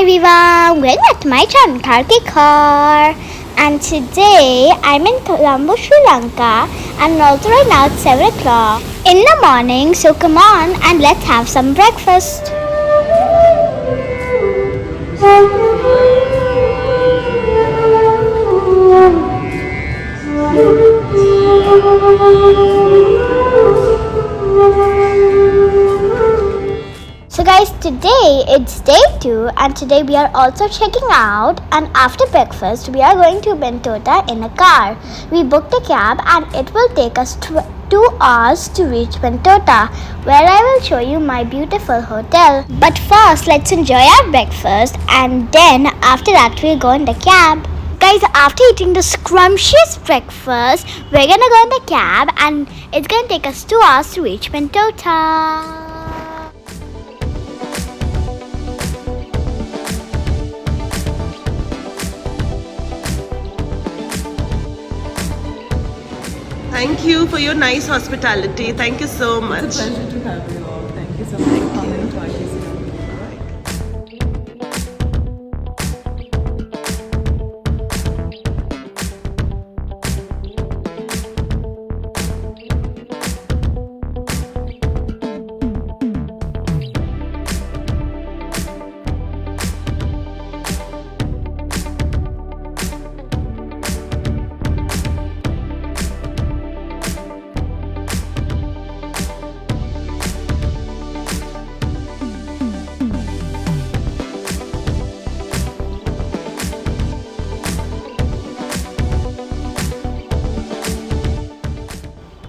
everyone, welcome back to my channel Karki Car. And today I'm in Colombo, Sri Lanka, and also right now it's 7 o'clock in the morning, so come on and let's have some breakfast. So guys, today it's day 2 and today we are also checking out, and after breakfast we are going to Bentota in a car. We booked a cab and it will take us 2 hours to reach Bentota, where I will show you my beautiful hotel. But first let's enjoy our breakfast and then after that we'll go in the cab. Guys, after eating the scrumptious breakfast, we're gonna go in the cab and it's gonna take us 2 hours to reach Bentota. Thank you for your nice hospitality. Thank you so much. It's a pleasure to have you all. Thank you so much for coming to our museum.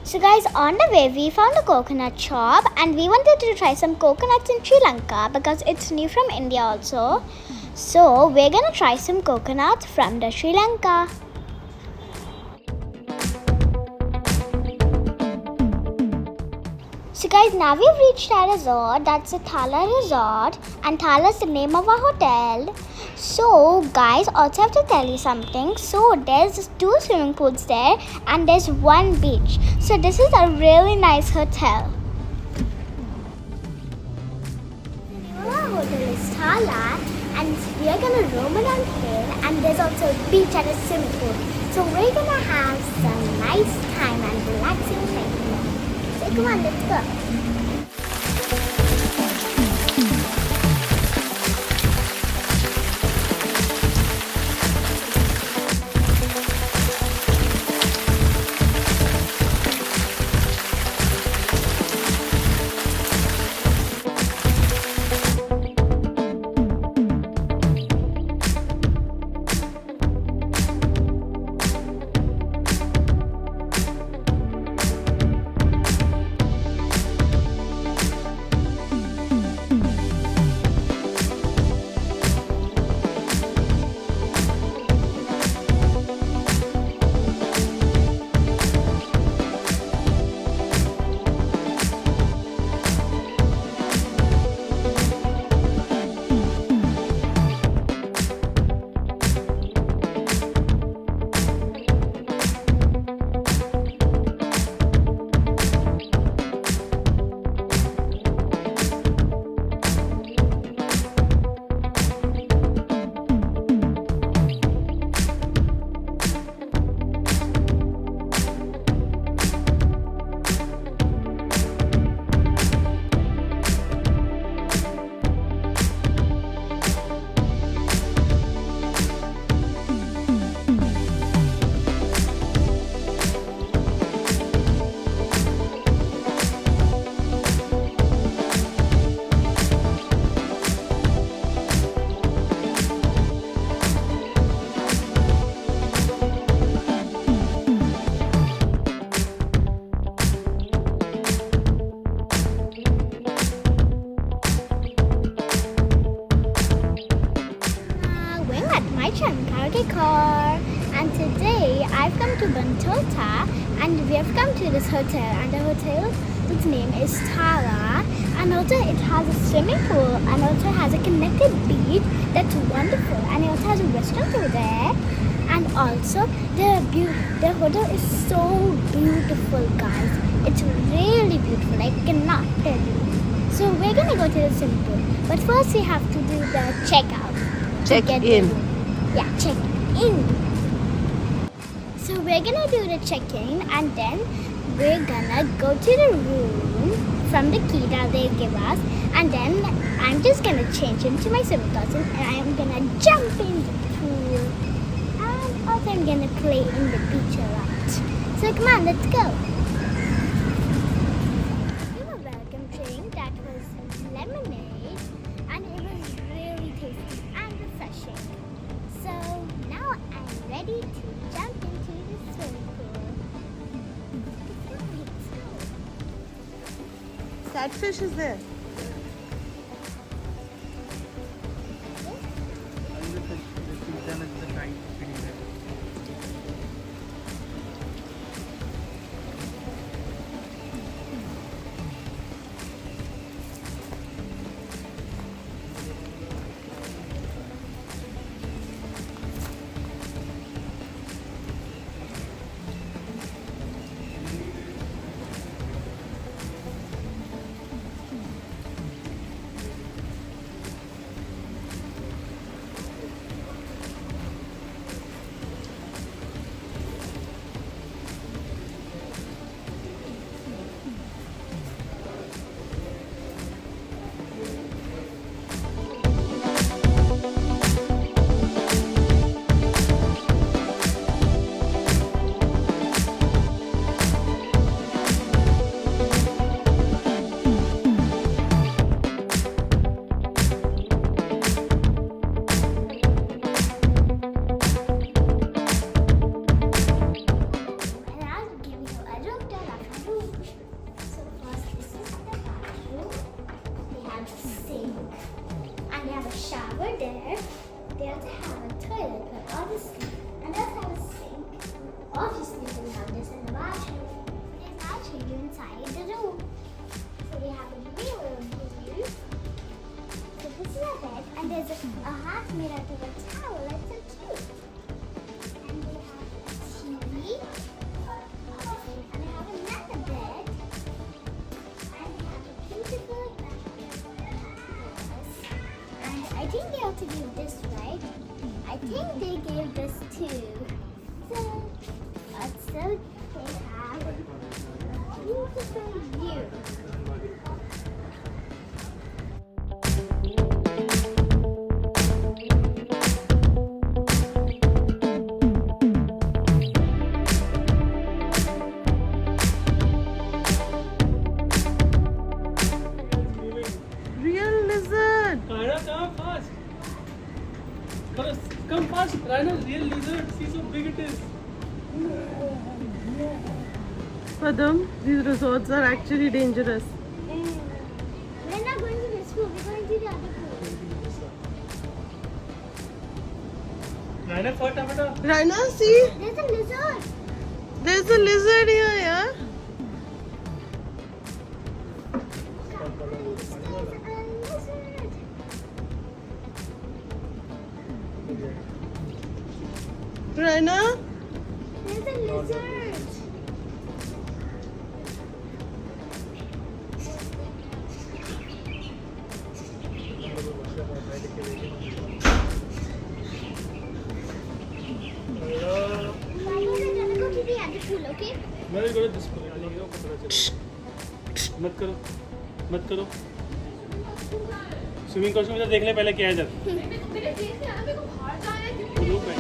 So guys, on the way we found a coconut shop and we wanted to try some coconuts in Sri Lanka because it's new from India also. So we're gonna try some coconuts from the Sri Lanka. So guys, now we've reached our resort. That's the Thaala Resort, and Thaala is the name of our hotel. So guys, also have to tell you something. So there's 2 swimming pools there and there's 1 beach. So this is a really nice hotel. The name of our hotel is Thaala and we are gonna roam around here, and there's also a beach and a swimming pool. So we're gonna have some nice time and relaxing time here. So come on, let's go. Car, and today I've come to Bentota and we have come to this hotel, and the hotel, its name is Thaala, and also it has a swimming pool and also has a connected beach that's wonderful, and it also has a restaurant over there, and also the hotel is so beautiful guys. It's really beautiful, I cannot tell you. So we're gonna go to the swimming pool, but first we have to do the checkout. Check get in. the room. Yeah, check in. So we're gonna do the check-in and then we're gonna go to the room from the key that they give us, and then I'm just gonna change into my swimming costume and I'm gonna jump in the pool, and also I'm gonna play in the beach a lot. So come on, let's go. We have a welcome drink that was lemonade and it was really tasty and refreshing. So now I'm ready to jump into the swimming pool. Let's go. Catfish is there. And I'll give you a look at the room. So first, this is the bathroom. They have a sink and they have a shower there. They also have a toilet, but obviously, and they also have a sink. Obviously, we have this in the bathroom. There's actually inside the room. So we have a mirror here. So this is a bed, and there's a hat made out of a towel. It's so cute. And they have a TV. And they have another bed. And they have a beautiful mattress. And I think they also gave this, right? I think they gave this too. So, also they have a beautiful view. Real lizard. Rhino, come fast. Come fast. Rhino, real lizard. See so big it is. Padam, these resorts are actually dangerous. We're not going to this pool, we're going to the other pool. Rhino, for tomato. Rhino, see? There's a lizard. There's a lizard here, yeah? Guys, there's a lizard. Rhino? There's a lizard. We're gonna go to the other pool, okay? मैं go to this pool. मत करो, मत करो. Swimming costume इधर देख ले पहले क्या है इधर. रुक भाई.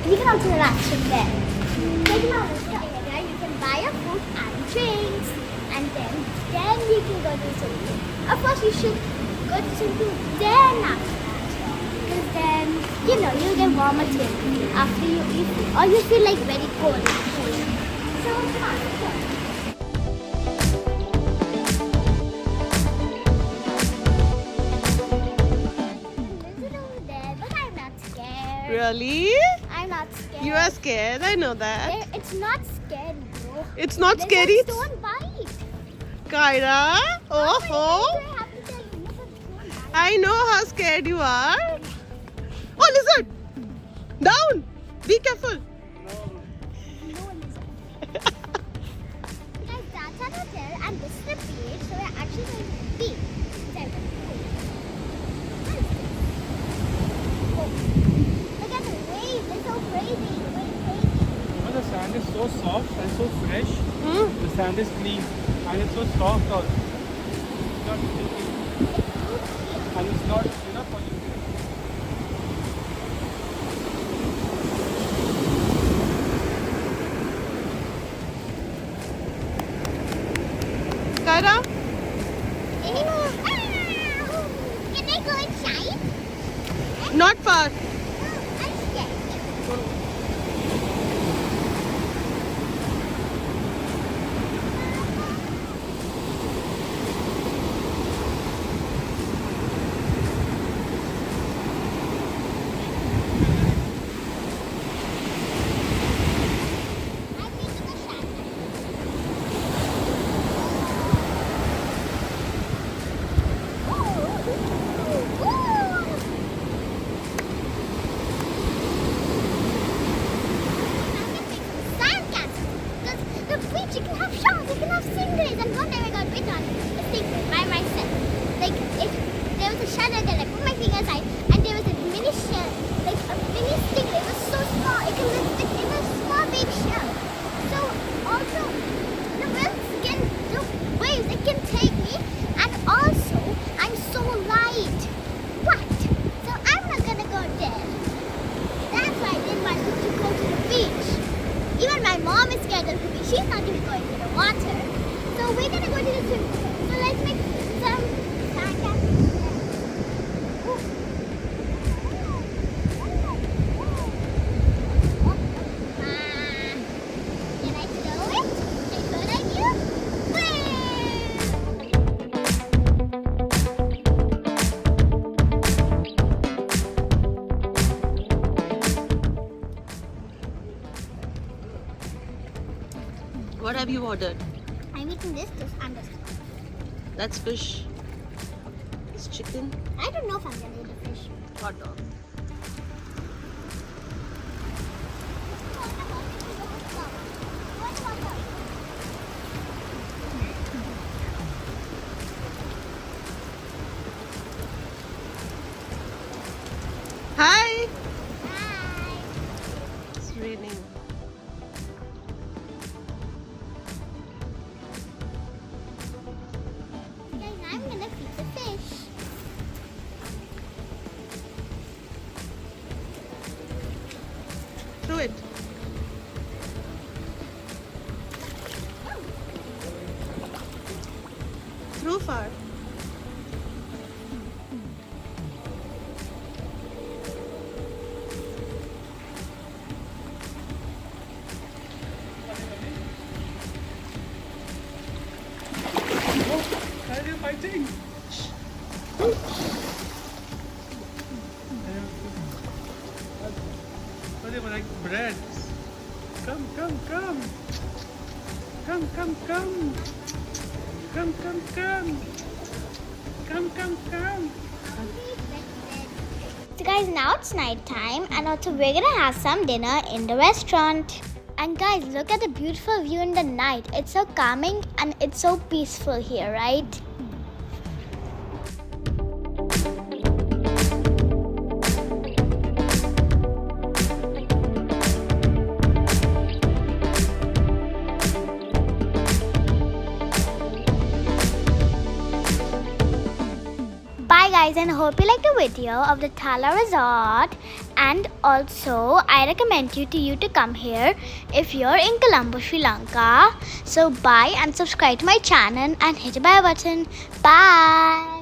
You can also relax from there. Taking our restaurant area, you can buy your food and drinks, and then you can go to the swimming pool. Of course, you should go to the swimming pool then after that, because then you'll get warmer too after you eat, or you feel like very cold in the pool. So come on, let's go. Really? I'm not scared. You are scared, I know that. It's not scary, bro. It's not scary. Lizards don't bite. Kyra, oh, I oh. have to tell you, lizards don't bite. I know how scared you are. Oh, lizard! Down! Be careful. No lizard. Guys, that's our hotel and this is the beach, so we're actually going to the beach. Instead of the pool. Look at the waves, they're so crazy. The sand is so soft and so fresh. Hmm? The sand is clean and it's so soft also. It's not sticky and it's not polluted. Kyra? Can I go inside? Not far. I'm scared. I'm taking a shot. You can have sharks, you can have stingrays, and one time I got bit on a stingray by myself. Like, there was a shell and then I put my finger inside, and there was a mini shell, like a mini stingray. It was so small, it was a small baby shell. So, also, the waves, it can take me, and also, I'm so light. What? So, I'm not gonna go there. That's why I didn't want to go to the beach. Even my mom is scared of the beach. She's not even going to the water. So we're gonna go to the swimming pool. So let's make some sand castles there. Can I throw it? Can I throw it at you? What have you ordered? I'm eating this and this. That's fish. It's chicken. I don't know if I'm gonna eat the fish. Hot dog. Hi! Bye. It's raining. Guys, I'm gonna feed the fish. Throw it. Throw far. Why are you fighting? What do you like bread? Come. Come. So guys, now it's night time and also we're gonna have some dinner in the restaurant. And guys, look at the beautiful view in the night. It's so calming and it's so peaceful here, right? Bye guys, and hope you like the video of the Thaala Resort. And also, I recommend you to come here if you're in Colombo, Sri Lanka. So bye and subscribe to my channel and hit the bell button. Bye.